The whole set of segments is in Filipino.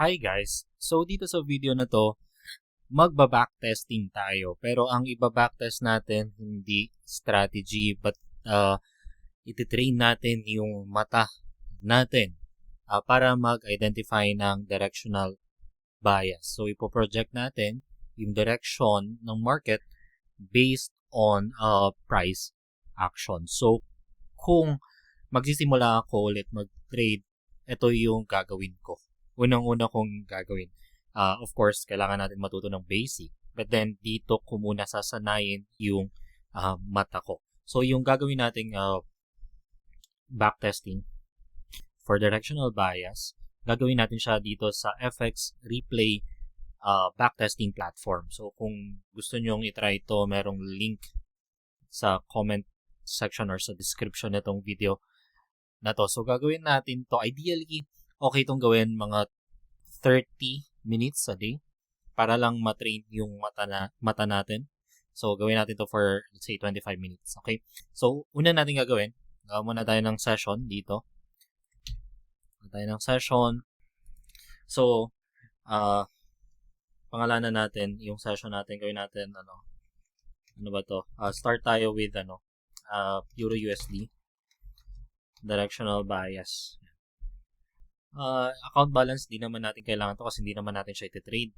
Hi guys! So dito sa video na to, magba-backtesting tayo. Pero ang iba-backtest natin, hindi strategy but ititrain natin yung mata natin para mag-identify ng directional bias. So ipoproject natin yung direction ng market based on price action. So kung magsisimula ako ulit mag-trade, ito yung gagawin ko. Unang-una kong gagawin. Of course, kailangan natin matuto ng basic. But then, dito ko muna sasanayin yung mata ko. So, yung gagawin nating backtesting for directional bias, gagawin natin siya dito sa FX Replay backtesting platform. So, kung gusto nyong itry ito, merong link sa comment section or sa description nitong video na to. So, gagawin natin to. Ideally, okay itong gawin mga 30 minutes a day para lang matrain yung mata natin. So, gawin natin to for, let's say, 25 minutes. Okay? So, una natin gagawin, gawa muna tayo ng session dito. So, pangalanan natin yung session natin. Gawin natin, ano ba to? Start tayo with, Euro USD. Directional bias. Account balance, di naman natin kailangan to kasi hindi naman natin siya iti-trade.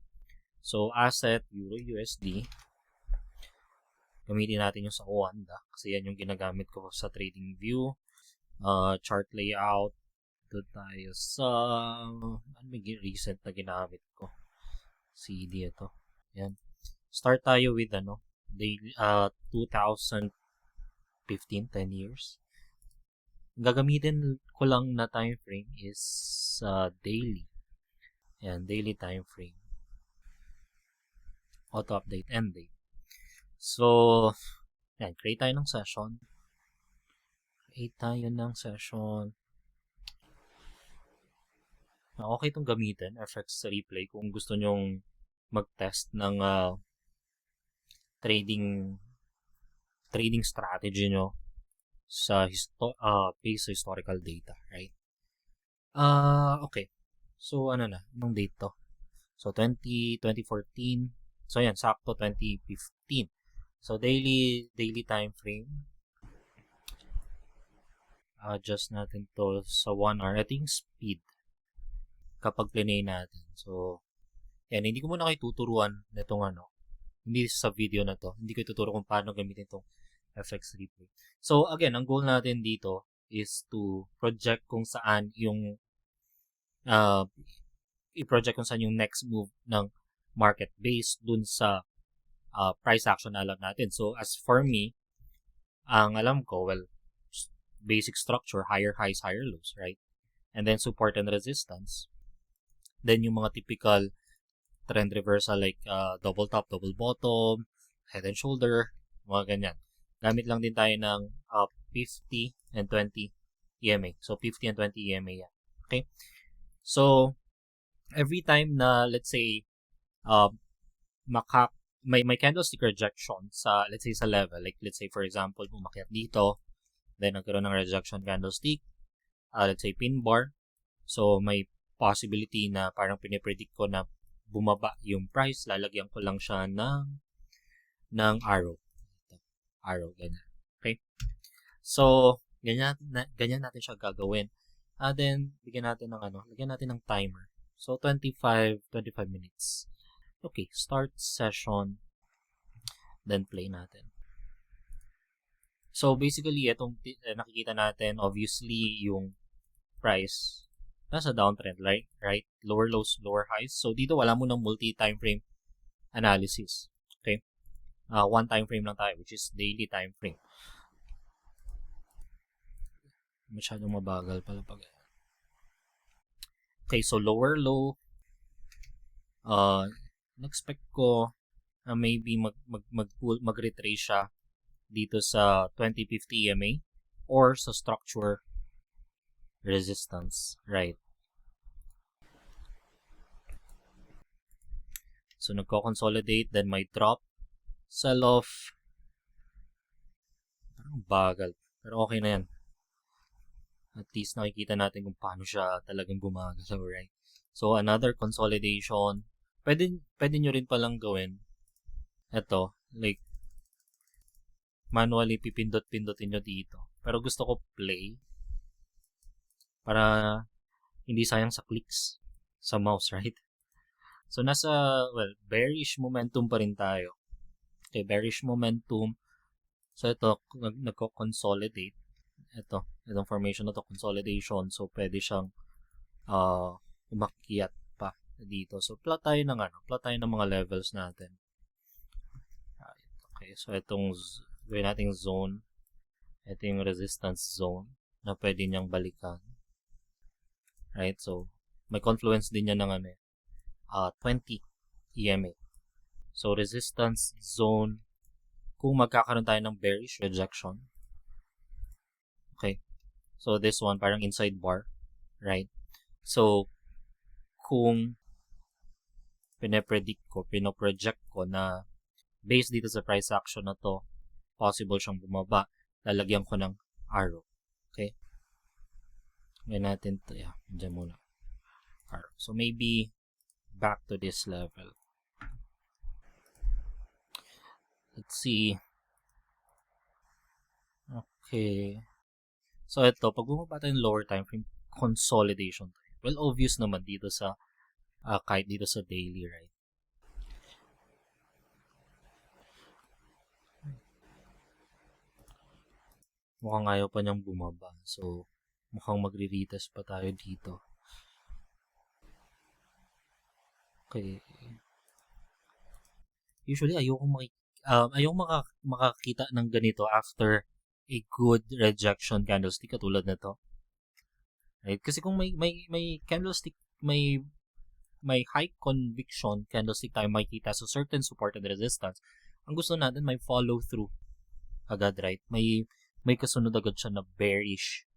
So, asset, Euro USD. Gamitin natin yung sa Oanda kasi yan yung ginagamit ko sa trading view. Chart layout. Doon tayo sa may recent na ginamit ko. CD ito. Yan. Start tayo with daily, 2015, 10 years. Gagamitin ko lang na time frame is daily. Ayan, daily time frame. Auto update end date. So, ayan, create tayo ng session. Okay itong gamitin, FX Replay, kung gusto nyong mag-test ng trading strategy nyo sa based sa historical data, right? Okay. So, anong date to? So, 2014. So, yan, sakto 2015. So, daily time frame. Adjust natin to sa 1 hour. Ito yung speed kapag plinay natin. So, yan, hindi ko muna kayo tuturuan nitong hindi sa video na to. Hindi ko tuturo kung paano gamitin itong FX Replay. So, again, ang goal natin dito is to project kung saan yung i-project kung saan yung next move ng market based dun sa price action na alam natin. So, as for me, ang alam ko, basic structure, higher highs, higher lows, right? And then support and resistance. Then yung mga typical trend reversal like double top, double bottom, head and shoulder, mga ganyan. Gamit lang din tayo ng 50 and 20 EMA. So, 50 and 20 EMA yan. Okay? So, every time na, let's say, may candlestick rejection sa, let's say, sa level. Like, let's say, for example, umakyat dito, then nagkaroon ng rejection candlestick, let's say, pin bar. So, may possibility na parang pinipredict ko na bumaba yung price. Lalagyan ko lang siya ng arrow. Ganyan. Okay? So, ganyan natin siya gagawin. Then, lagyan natin ng timer. So, 25 minutes. Okay, start session. Then, play natin. So, basically, itong nakikita natin, obviously, yung price nasa downtrend, right? Lower lows, lower highs. So, dito wala mo ng multi-time frame analysis. Okay? One time frame lang tayo, which is daily time frame. Masyadong mabagal pala pag. Okay, so lower low. Expect ko na maybe mag-retrace siya dito sa 2050 EMA or sa structure resistance, right? So, nagko-consolidate, then may drop, sell-off. Parang bagal. Pero okay na yan. At least nakikita natin kung paano siya talagang gumagalaw, right? So, another consolidation. Pwede nyo rin palang gawin. Ito, like, manually pipindot-pindutin nyo dito. Pero gusto ko play. Para hindi sayang sa clicks sa mouse, right? So, bearish momentum pa rin tayo. Okay, bearish momentum. So, ito, nagko-consolidate. Itong formation na to, consolidation. So, pwede siyang umakyat pa dito. So, plot tayo ng mga levels natin. Okay, so gawin nating zone. Ito yung resistance zone na pwede niyang balikan. Right, so, may confluence din niya ng 20 EMA. So, resistance zone, kung magkakaroon tayo ng bearish rejection. Okay, so this one, parang inside bar, right? So, kung pinoproject ko na based dito sa price action na to, possible siyang bumaba, lalagyan ko ng arrow. Okay? Ngayon natin to, dyan muna. Arrow. So, maybe back to this level. Let's see. Okay. So, ito, pag bumaba tayo ng lower time frame, consolidation tayo. Well, obvious naman dito sa kahit dito sa daily, right? Mukhang ayaw pa niyang bumaba. So, mukhang magre-retest pa tayo dito. Okay. Usually, ayoko makakita ng ganito after a good rejection candlestick katulad nito. Right? Kasi kung may candlestick, may high conviction candlestick tayo makikita sa certain support and resistance, ang gusto natin may follow through agad, right? May kasunod agad siya na bearish,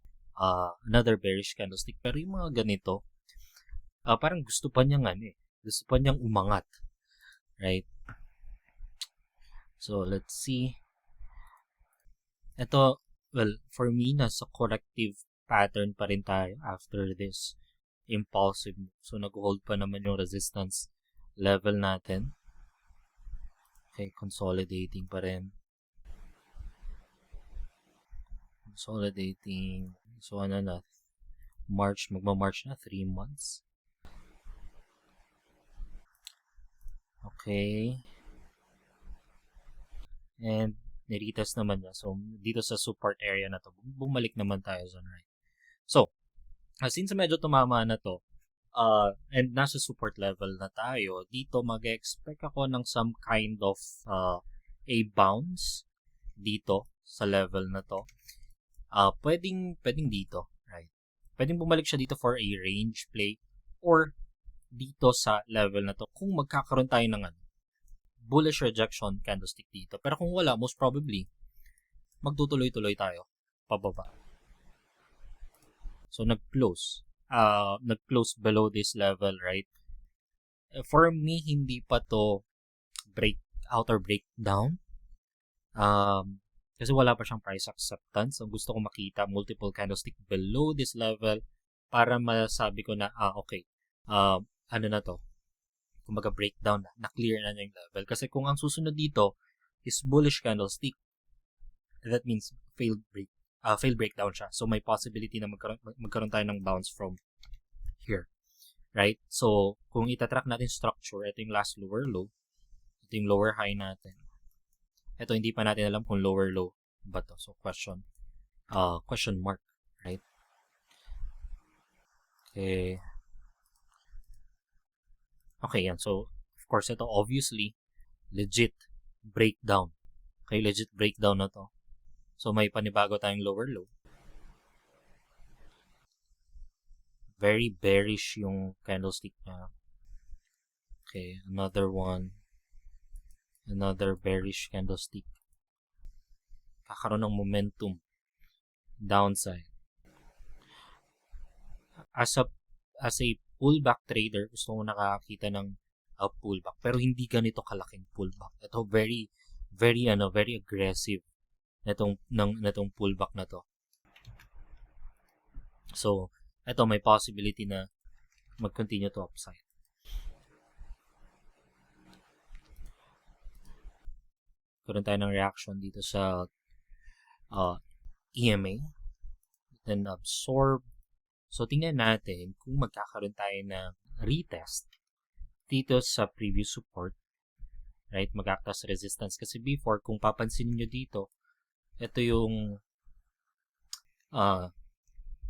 another bearish candlestick. Pero yung mga ganito, parang gusto pa niyang gusto pa niyang umangat, right? So, let's see. Ito, well, for me, nasa corrective pattern pa rin tayo after this impulsive. So, nag-hold pa naman yung resistance level natin. Okay, consolidating pa rin. Consolidating. So, magma-March na 3 months. Okay. And, niretest naman niya. So, dito sa support area na to, bumalik naman tayo dyan, right? So, since medyo tumama na to, and nasa support level na tayo, dito mag-expect ako ng some kind of a bounce dito sa level na to. Pwedeng dito, right? Pwedeng bumalik siya dito for a range play or dito sa level na to kung magkakaroon tayo ng bullish rejection candlestick dito. Pero kung wala, most probably, magtutuloy-tuloy tayo pababa. So, nag-close below this level, right? For me, hindi pa to breakout or breakdown. Kasi wala pa siyang price acceptance. Ang gusto ko makita, multiple candlestick below this level para masabi ko na, okay, ano na to? Kumbaga breakdown na clear na yung level. Kasi kung ang susunod dito is bullish candlestick, that means failed breakdown siya. So, may possibility na magkaroon tayo ng bounce from here. Right? So, kung itatrack natin structure, ito yung last lower low. Ito yung lower high natin. Ito, hindi pa natin alam kung lower low ba to. So, question mark. Right? Okay. Okay, yan. So, of course, ito obviously legit breakdown. Okay, legit breakdown na to. So, may panibago tayong lower low. Very bearish yung candlestick niya. Okay, another one. Another bearish candlestick. Kakaroon ng momentum. Downside. As a pullback trader, gusto ko nakakita ng pullback. Pero hindi ganito kalaking pullback. Ito very aggressive netong pullback na to. So, ito may possibility na mag-continue to upside. Karoon tayo ng reaction dito sa EMA. Then absorb. So, tingnan natin kung magkakaroon tayo ng retest dito sa previous support. Right? Mag-act as resistance. Kasi before, kung papansin nyo dito, ito yung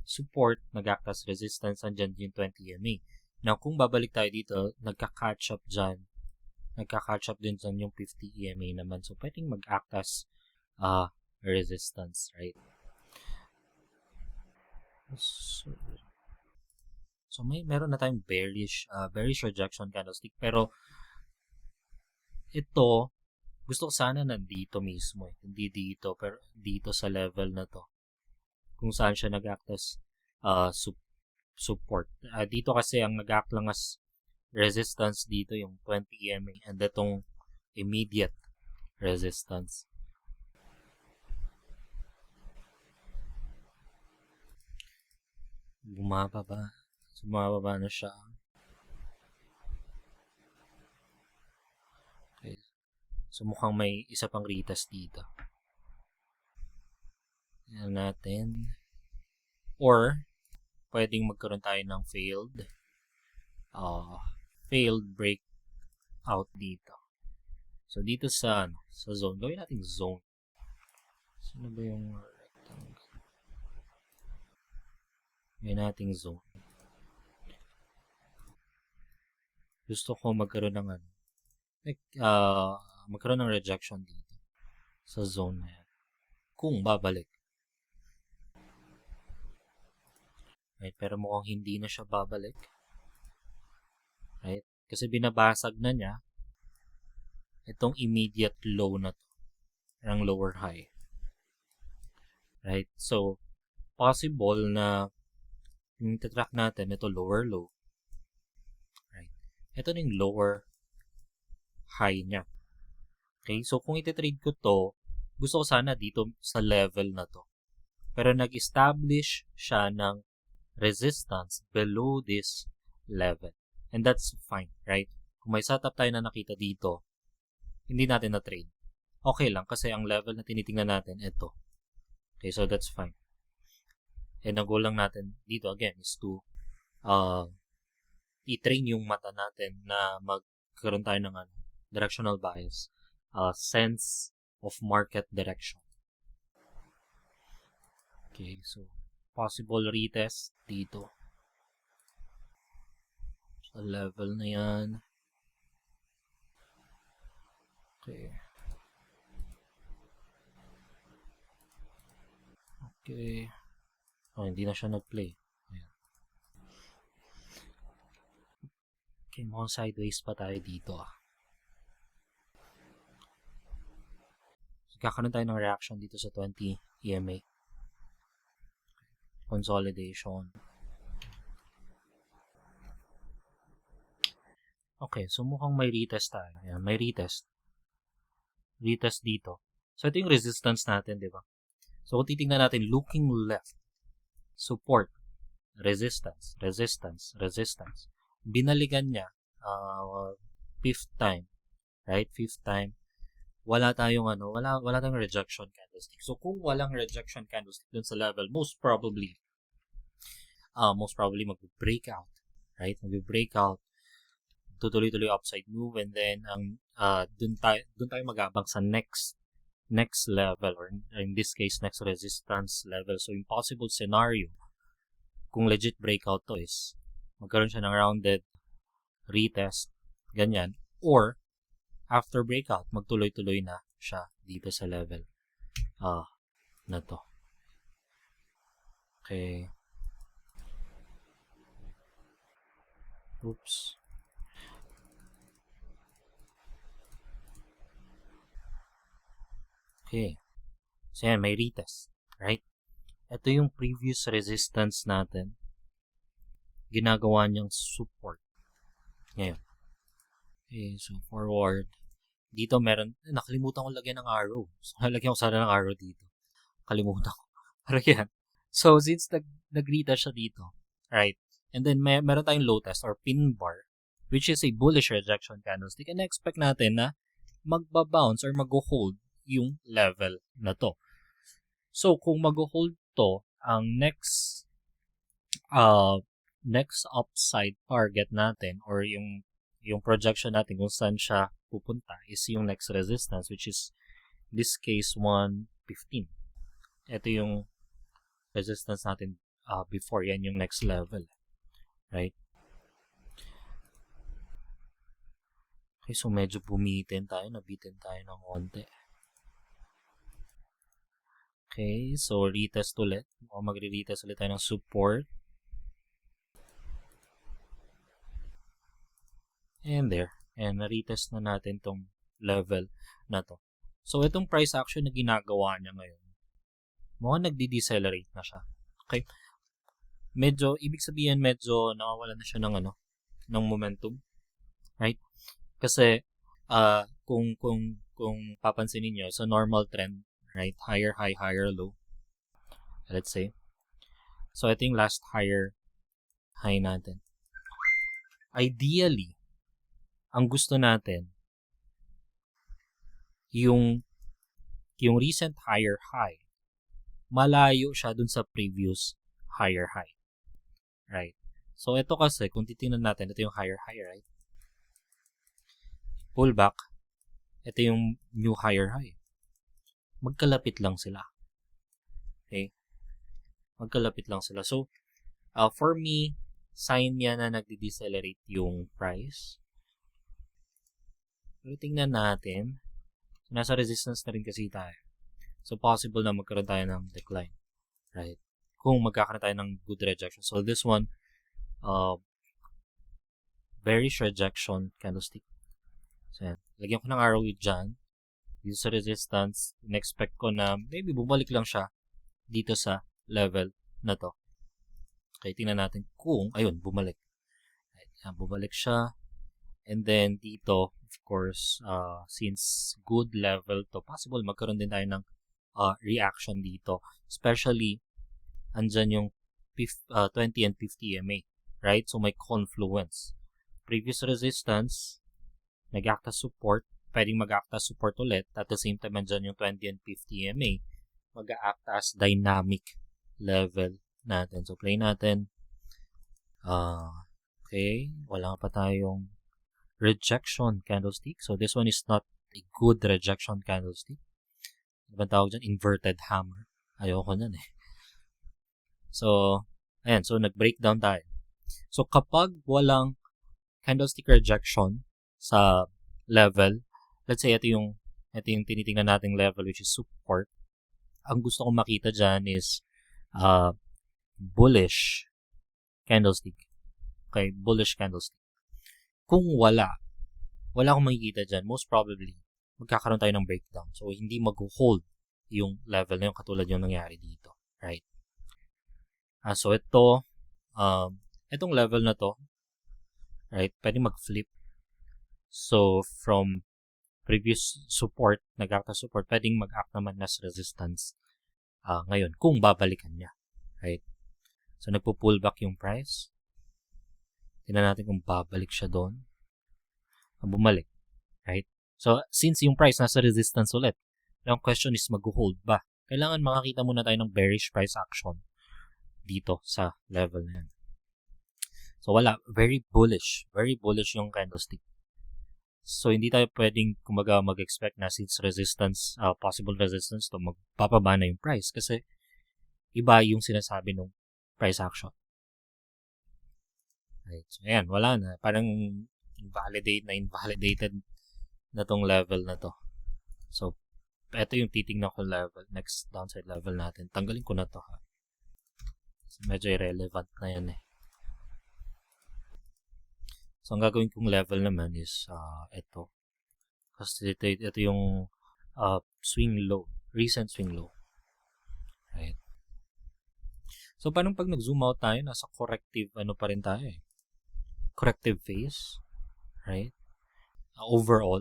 support, nag-act as resistance, andyan yung 20 EMA. Now, kung babalik tayo dito, nagka-catch up dyan. Nagka-catch up din dyan yung 50 EMA naman. So, pwedeng mag-act as resistance, right? So meron na tayong bearish rejection candlestick. Pero, ito, gusto ko sana nandito mismo. Hindi dito, pero dito sa level na to. Kung saan siya nag-act as support. Dito kasi ang nag-act lang as resistance dito yung 20 EMA and itong immediate resistance. Bumababa. Bumababa na siya. Okay. So mukhang may isa pang retest dito. Yan natin. Or, pwedeng magkaroon tayo ng failed breakout dito. So, dito sa zone, gawin natin zone. Sino ba yung rectangle? Gawin natin zone. Gusto ko magkaroon ng magkaroon ng rejection dito sa zone na yan. Kung babalik. Right? Pero mukhang hindi na siya babalik. Right? Kasi binabasag na niya itong immediate low na to. Ang lower high. Right? So, possible na yung track natin, ito lower low. Right? Ito na yung lower high niya. Okay? So, kung ititrade ko to, gusto ko sana dito sa level na to. Pero nag-establish siya ng resistance below this level. And that's fine, right? Kung may setup tayo na nakita dito, hindi natin na-trade. Okay lang kasi ang level na tinitingnan natin, ito. Okay, so that's fine. And ang goal lang natin dito, again, is to i-train yung mata natin na magkaroon tayo ng directional bias, sense of market direction. Okay, so possible retest dito sa level na yan. Okay. Okay. Oh, hindi na siya nag-play. Ayan. Okay, mukhang sideways pa tayo dito. So, kakaroon tayo ng reaction dito sa 20 EMA. Consolidation. Okay, so mukhang may retest tayo. Ayan, may retest. Retest dito. So, ito yung resistance natin, di ba? So, kung titingnan natin, looking left, support, resistance, resistance, resistance. Binalikan niya, fifth time, right? Fifth time. Wala tayong wala tayong rejection candlestick. So, kung walang rejection candlestick dun sa level, most probably mag-breakout, right? Mag-breakout, tutuloy-tuloy upside move, and then dun tayo mag-abang sa next level, or in this case, next resistance level. So, impossible scenario, kung legit breakout to is, magkaroon siya ng rounded retest, ganyan, or after breakout, magtuloy-tuloy na siya dito sa level na to. Okay. Oops. Okay. So, yan, may retest. Right? Ito yung previous resistance natin. Ginagawa niyang support. Ngayon. Okay, so forward. Dito meron, nakalimutan ko lagyan ng arrow. So, lagyan ko sana ng arrow dito. Kalimutan ko. Pero yan. So, since nag-retest siya dito, right? And then meron tayong low test or pin bar, which is a bullish rejection candlestick, and expect natin na magbabounce or mag-hold yung level na to. So, kung mag-hold to, ang next upside target natin or yung projection natin kung saan siya pupunta is yung next resistance, which is this case 115. Ito yung resistance natin before. Yan yung next level. Right? Okay, so medyo nabitin tayo ng konti. Okay, so retest ulit. O magre-retest ulit tayo ng support. And there. And na-retest na natin tong level na to. So, itong price action na ginagawa niya ngayon, mukhang nagde-decelerate na siya. Okay? Ibig sabihin, medyo nakawala na siya ng momentum. Right? Kasi, kung papansinin niyo sa normal trend, right? Higher high, higher low. Let's say. So, ito yung last higher high natin. Ideally, ang gusto natin, yung recent higher high, malayo siya dun sa previous higher high. Right? So, ito kasi, kung titingnan natin, ito yung higher high, right? Pullback, ito yung new higher high. Magkalapit lang sila. Okay? Magkalapit lang sila. So, for me, sign yan na nagde-decelerate yung price. Pero tingnan natin. Nasa resistance na rin kasi tayo. So, possible na magkaroon tayo ng decline. Right? Kung magkakaroon tayo ng good rejection. So, this one, bearish rejection candlestick. So, yan. Lagyan ko ng arrow dyan. Dito sa resistance, in-expect ko na maybe bumalik lang siya dito sa level na to. Okay, tingnan natin kung, ayun, bumalik. Right, yan, bumalik siya. And then, dito, of course, since good level to, possible magkaroon din tayo ng reaction dito. Especially, andyan yung 20 and 50 EMA. Right? So, may confluence. Previous resistance, nag-act as support, pwedeng mag-act as support ulit. At the same time, andyan yung 20 and 50 EMA, mag-act as dynamic level natin. So, play natin. Okay. Wala pa tayong rejection candlestick. So, this one is not a good rejection candlestick. Ano ba tawag dyan? Inverted hammer. Ayoko nan eh. So, ayan. So, nag-breakdown tayo. So, kapag walang candlestick rejection sa level, let's say, ito yung tinitingnan nating level, which is support. Ang gusto kong makita dyan is bullish candlestick. Okay, bullish candlestick. Kung wala akong makikita dyan, most probably, magkakaroon tayo ng breakdown. So, hindi mag-hold yung level na yung katulad yung nangyari dito. Right? So, itong level na to, right, pwede mag-flip. So, from previous support, nag-act as support, pwedeng mag-act naman as resistance ngayon, kung babalikan niya. Right? So, nagpo-pullback yung price. Tingnan natin kung babalik siya doon. Bumalik. Right? So, since yung price nasa resistance ulit, ang question is mag-hold ba? Kailangan makakita muna tayo ng bearish price action dito sa level na yan. So, wala. Very bullish. Very bullish yung candlestick. So, hindi tayo pwedeng kumaga mag-expect na since resistance, possible resistance to, magpapaba na yung price kasi iba yung sinasabi ng price action. Right. So, ayan, wala na. Parang invalidated na tong level na to. So, ito yung titingnan ko level. Next downside level natin. Tanggalin ko na to. Ha? So, medyo irrelevant na yan eh. So, ang gagawin kong level naman is ito. Kasi ito yung swing low. Recent swing low. Right. So, parang pag nag-zoom out tayo, nasa corrective pa rin tayo eh. Corrective phase, right? Overall,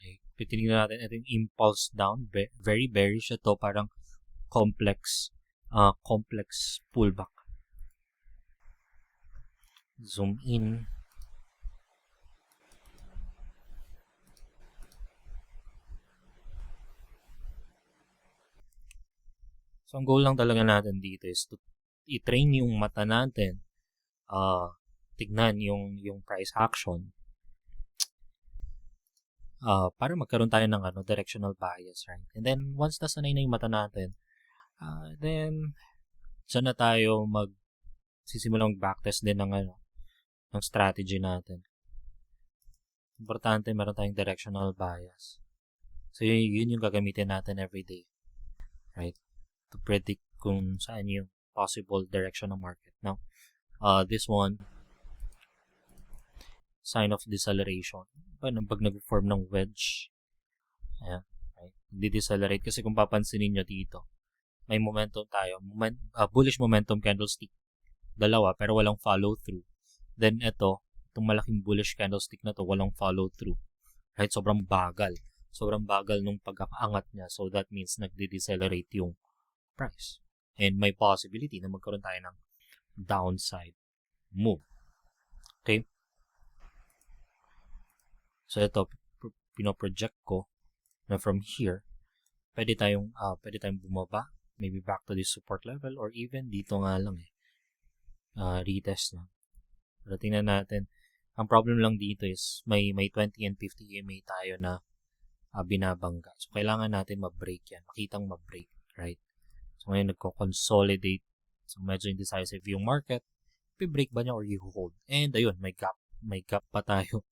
right? Titingnan natin ito yung impulse down, very bearish ito, parang complex pullback. Zoom in. So, ang goal lang talaga natin dito is to i-train yung mata natin, tignan yung price action, para magkaroon tayo ng directional bias, right? And then, once nasanay na yung mata natin, then, dyan na tayo sisimulang backtest din ng strategy natin. Importante, meron tayong directional bias. So, yun yung gagamitin natin every day, right? To predict kung saan yung possible direction ng market. Now, this one, sign of deceleration. Pag nag-form ng wedge, ayan, right? Di-decelerate kasi kung papansinin nyo dito, may momentum tayo, bullish momentum candlestick, dalawa, pero walang follow through. Then itong malaking bullish candlestick na to, walang follow through, right? Sobrang bagal nung pag-aangat niya, so that means nagde-decelerate yung price, and may possibility na magkaroon tayo ng downside move. Okay, so ito pino-project ko na from here pwede tayong bumaba, maybe back to this support level, or even dito nga lang retest na. Pero tingnan natin, ang problem lang dito is may 20 and 50 EMA tayo na binabangga, so kailangan natin ma-break yan, makitang ma-break, right? So ngayon nagko-consolidate, so medyo indecisive yung market, i-break ba niya or i-hold, and ayun, may gap pa tayo,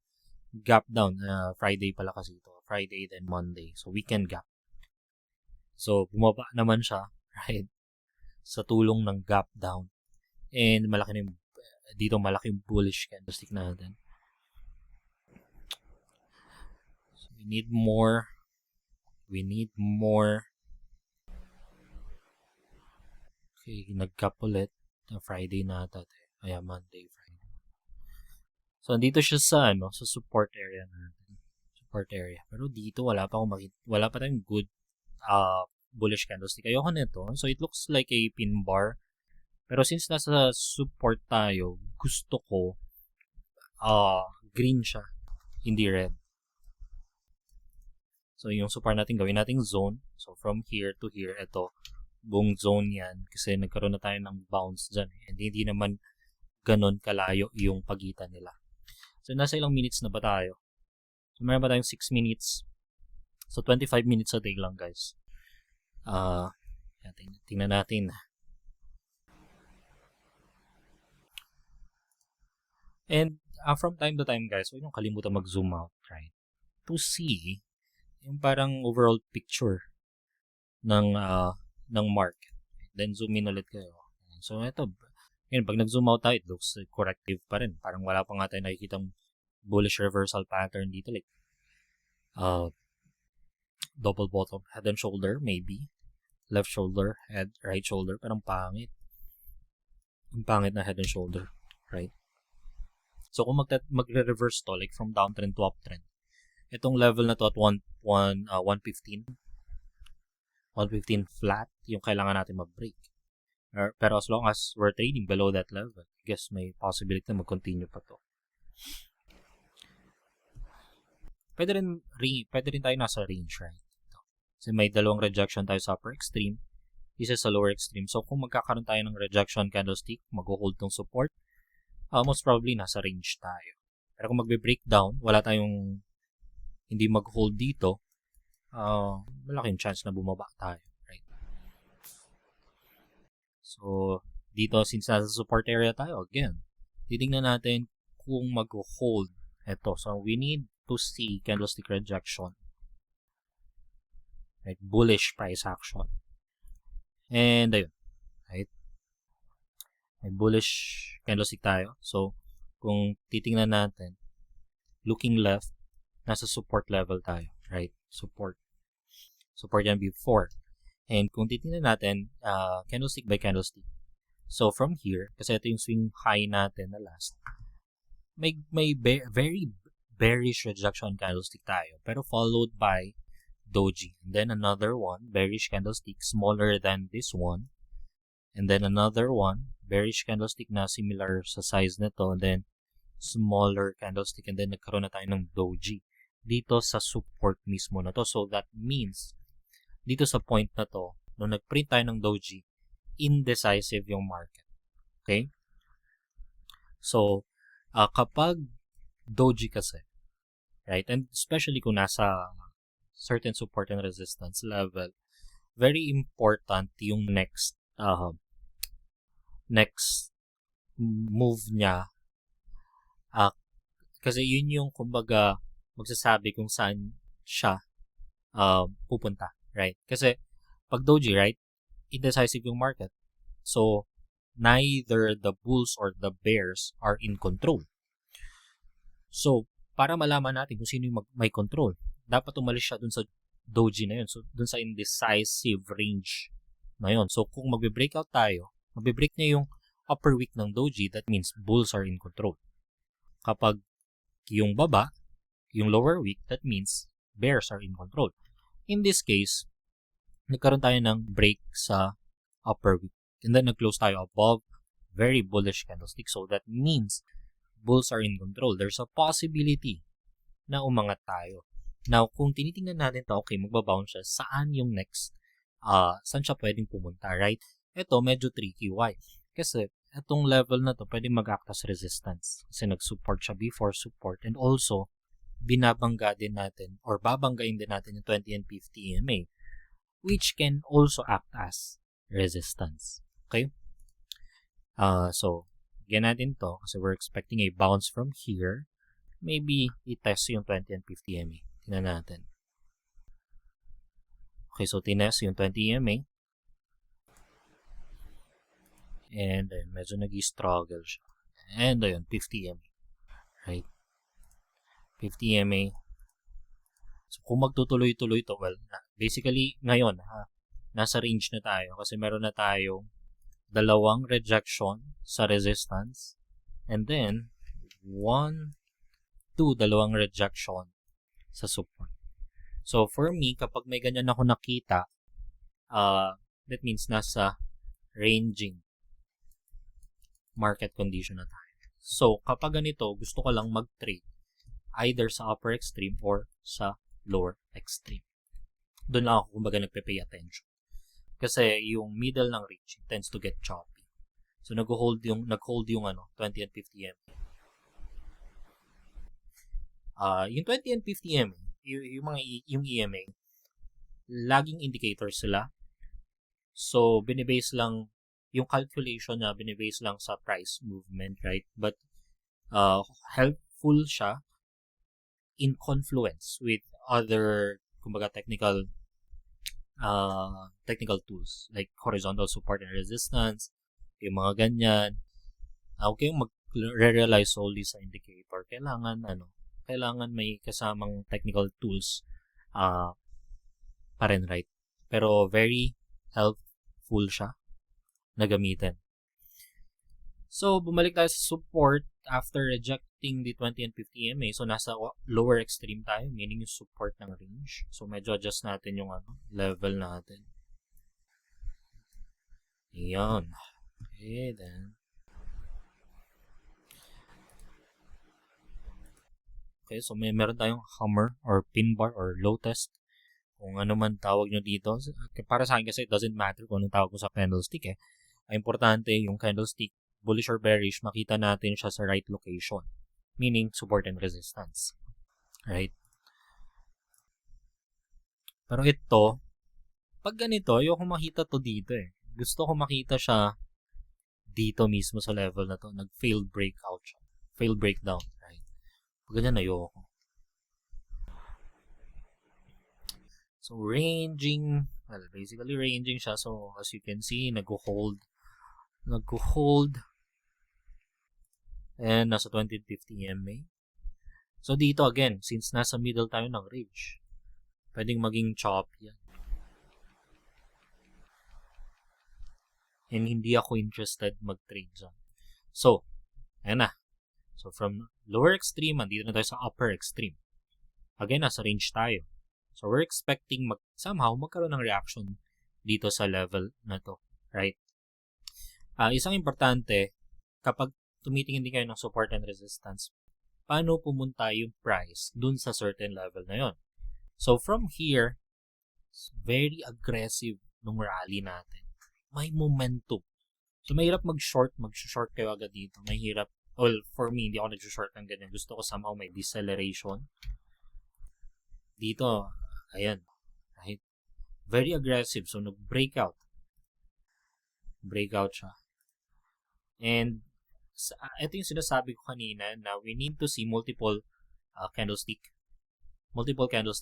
gap down, Friday pala kasi ito, Friday then Monday, so weekend gap. So bumaba naman siya, right, sa tulong ng gap down, and malaking bullish candlestick natin. So we need more. Okay, nag-gap ulit na Friday na ata. Ayan, Monday, Friday. So andito siya sa support area natin. Support area. Pero dito wala pa tayong good bullish candlestick. Ayoko nito. So it looks like a pin bar. Pero since nasa support tayo, gusto ko green siya, hindi red. So yung support natin, gawin nating zone. So from here to here, ito, buong zone yan. Kasi nagkaroon na tayo ng bounce dyan. And hindi naman ganon kalayo yung pagitan nila. So nasa ilang minutes na ba tayo? So meron ba tayong 6 minutes? So 25 minutes a day lang, guys. Tingnan natin. And from time to time, guys, huwag niyong kalimutan mag-zoom out, right? To see yung parang overall picture ng market. Then zoom in ulit kayo. So ito, yun, pag nag-zoom out tayo, it looks corrective pa rin. Parang wala pa nga tayo nakikitang bullish reversal pattern dito. Like, double bottom, head and shoulder, maybe. Left shoulder, head, right shoulder. Parang pangit. Ang pangit na head and shoulder, right? So kung magre-reverse to, like from downtrend to uptrend, itong level na to at 115 flat, yung kailangan natin mag-break. Pero as long as we're trading below that level, I guess may possibility na mag-continue pa to. Pwede rin tayo nasa range, right? Kasi may dalawang rejection tayo sa upper extreme, isa sa lower extreme. So kung magkakaroon tayo ng rejection candlestick, mag-hold tong support, most probably nasa range tayo. Pero kung magbe-breakdown, wala tayong hindi mag-hold dito, malaking chance na bumaba tayo, right? So, dito, since nasa support area tayo, again, titingnan natin kung mag-hold ito. So, we need to see candlestick rejection, right? Bullish price action. And, ayun, right? May bullish candlestick tayo. So, kung titingnan natin, looking left, nasa support level tayo, right? Support yan before. And kung titingnan natin, candlestick by candlestick. So, from here, kasi ito yung swing high natin na last, may very bearish rejection candlestick tayo, pero followed by doji. And then another one, bearish candlestick, smaller than this one. And then another one, bearish candlestick na similar sa size nito, and then smaller candlestick, and then nagkaroon na tayo ng doji dito sa support mismo na to. So that means dito sa point na to, nung nag-print tayo ng doji, indecisive yung market. Okay? So, kapag doji kasi, right, and especially kung nasa certain support and resistance level, very important yung next move niya. Kasi yun yung kumbaga magsasabi kung saan siya pupunta, right? Kasi pag doji, right, indecisive yung market. So, neither the bulls or the bears are in control. So, para malaman natin kung sino yung may control, dapat umalis siya dun sa doji na yun. So, dun sa indecisive range na yun. So, kung magbe-breakout tayo, magbe-break niya yung upper wick ng doji, that means bulls are in control. Kapag yung baba, yung lower wick, that means bears are in control. In this case, nagkaroon tayo ng break sa upper wick. And then nag-close tayo above very bullish candlestick. So that means bulls are in control. There's a possibility na umangat tayo. Now, kung tinitingnan natin to, okay, magbabounce siya, saan yung next? Saan siya pwedeng pumunta, right? Ito, medyo tricky. Why? Kasi itong level na to, pwedeng mag-act as resistance. Kasi nag-support siya before support. And also, binabangga din natin or babanggain din natin yung 20 and 50 EMA, which can also act as resistance. Okay? So, again natin to kasi we're expecting a bounce from here. Maybe i-test yung 20 and 50 EMA. Tingnan natin. Okay, so tinest yung 20 EMA. And then, medyo nag-struggle siya. And ayun, 50 EMA. Right? 50 EMA. So, kung magtutuloy-tuloy to, well, basically, ngayon, nasa range na tayo kasi meron na tayong dalawang rejection sa resistance and then dalawang rejection sa support. So, for me, kapag may ganyan ako nakita, that means nasa ranging market condition na tayo. So, kapag ganito, gusto ko lang mag-trade either sa upper extreme or sa lower extreme. Doon lang ako kumbaga nagpe-pay attention. Kasi yung middle ng range tends to get choppy. So nag-hold yung 20 and 50 MA. Yung 20 and 50 MA, yung EMA, laging indicators sila. So binibase lang yung calculation na binibase lang sa price movement, right? But helpful siya in confluence with other kumbaga technical tools like horizontal support and resistance, yung mga ganyan. Huwag kayong mag-realize solely sa indicator. Kailangan may kasamang technical tools pa rin, right? Pero very helpful siya na gamitin. So, bumalik tayo sa support after rejecting the 20 and 50 EMA. So, nasa lower extreme tayo, meaning yung support ng range. So, medyo adjust natin yung level natin. Ayan. Okay, then. Okay, so meron tayong hammer or pin bar or low test. Kung ano man tawag nyo dito. Para sa akin kasi it doesn't matter kung anong tawag ko sa candlestick eh. Ang importante yung candlestick, bullish or bearish, makita natin siya sa right location. Meaning, support and resistance. Right? Pero ito, pag ganito, ayoko makita to dito eh. Gusto ko makita siya dito mismo sa level na to. Nag-failed breakout siya. Failed breakdown. Right? Pag ganyan, ayoko. So, ranging, well, basically ranging siya. So, as you can see, nag-hold and nasa 20-50 EMA. So, dito again, since nasa middle tayo ng range, pwedeng maging choppy yan. And hindi ako interested mag-trade dyan. So, ayan na. So, from lower extreme, andito na tayo sa upper extreme. Again, nasa range tayo. So, we're expecting somehow magkaroon ng reaction dito sa level na to. Right? Isang importante, kapag tumitingin din kayo ng support and resistance, paano pumunta yung price dun sa certain level na yon. So from here, very aggressive nung rally natin. May momentum. So mahirap mag-short kayo agad dito. Mahirap. Well, for me, hindi ako nag-short ng ganyan. Gusto ko somehow may deceleration. Dito, ayan. Right? Very aggressive. So nag-breakout. Breakout siya. And ito yung sinasabi ko kanina na we need to see multiple candlestick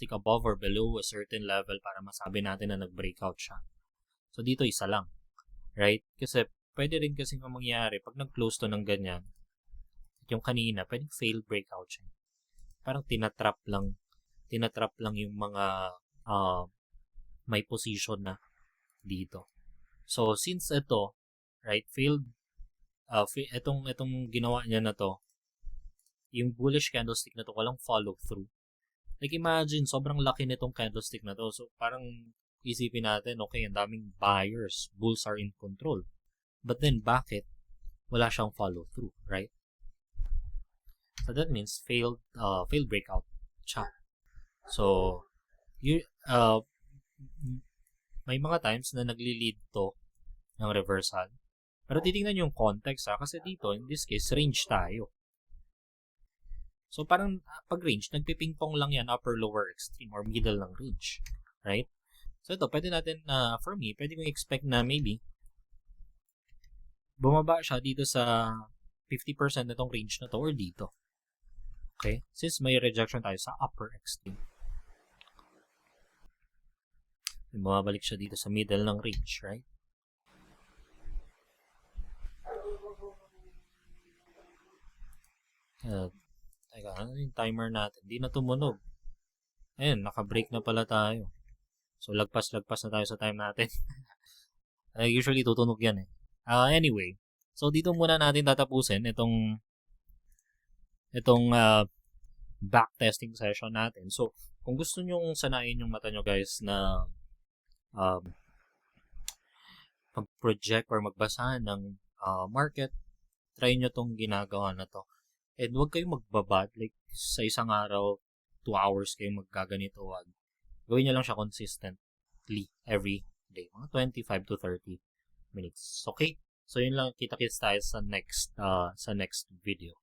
above or below a certain level para masabi natin na nag-breakout siya. So dito isa lang, right? Kasi pwede rin kasing mangyari pag nag-close to ng ganyan, yung kanina, pwedeng fail breakout siya. Parang tinatrap lang yung mga may position na dito. So since ito, right, failed itong ginawa niya na to, yung bullish candlestick na to, walang follow through. Like imagine, sobrang laki nitong candlestick na to. So parang isipin natin, okay, ang daming buyers, bulls are in control. But then bakit wala siyang follow through, right? So that means failed breakout siya. So may mga times na nagli-lead to ng reversal. Pero titingnan yung context kasi dito, in this case, range tayo. So parang pag range, nagpipingpong lang yan, upper, lower, extreme, or middle ng range. Right? So ito, pwede natin, for me, pwede kong expect na maybe bumaba siya dito sa 50% nitong range na to or dito. Okay? Since may rejection tayo sa upper extreme. Bumabalik siya dito sa middle ng range, right? Teka, ano yung timer natin? Di na tumunog. Ayun, naka-break na pala tayo. So, lagpas na tayo sa time natin. Usually, tutunog yan eh. Anyway, so dito muna natin tatapusin itong backtesting session natin. So, kung gusto nyo sanayin yung mata nyo guys na mag-project or magbasa ng market, try nyo tong ginagawa na to. And huwag kayong magbabad. Like, sa isang araw, 2 hours kayong magkaganito. Wag. Gawin nyo lang siya consistently every day. Mga 25 to 30 minutes. Okay? So, yun lang. Kita-kits tayo sa next video.